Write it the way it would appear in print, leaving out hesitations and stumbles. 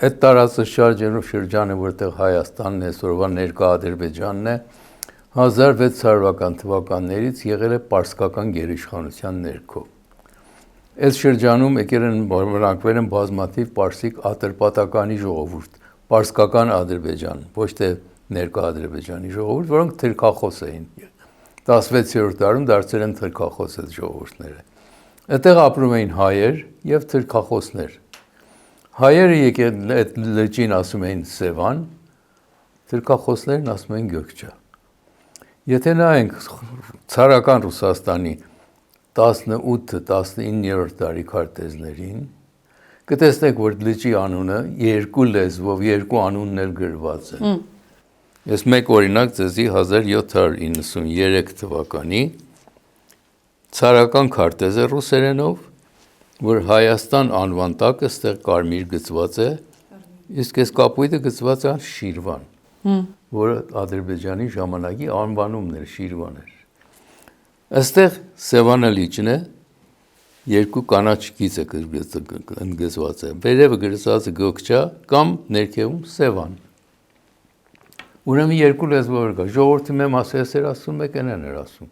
այդ տարածը շրջանը, որտեղ Հայաստանն է, այսօրվա ներկա Ադրբեջանն է, 1600 թվականներից եղել է պարսկական գերիշխանության ներքո։ Այս շրջանում բնակվել են բազմաթիվ պարսիկ ատրպատականի ժողովուրդ, պարսկական Ադրբեջան, ոչ թե ներկա Ադրբեջանի ժողովուրդ, որոնք թրքախոս էին։ 16-րդ դարում դարձել են թրքախոս այդ ժողովուրդները։ Այդտեղ ապրում էին հայեր եւ թրքախոսներ։ Հայերը եկել այդ լճին ասում էին Սևան, թրքախոսներն ասում էին Գյոքչա։ Եթե նայենք ցարական Ռուսաստանի 18-19-րդ դարի քարտեզներին, կտեսնեք, որ լճի անունը երկու լեզվով, երկու անունն էլ գրված է։ Ես մեկ օրինակ ձեզի 1793 թվականի ցարական քարտեզ է ռուսերենով, որ Հայաստան անվան տակը ստեղ կարմիր գծված է, իսկ այս կապույտը գծված է Շիրվան, որը Ադրբեջանի ժամանակի անվանումն էր, Շիրվան էր։ Այստեղ Սևանը լիճն է, երկու կանաչ գիծ է ընդգծված է, վերևը գրծված է Գյոքչա կամ ներքևում Սևան։ Ուրեմն երկու լեզվով կա, ժողովրդի մեմ ասես էր ասում, մեկն էր ասում։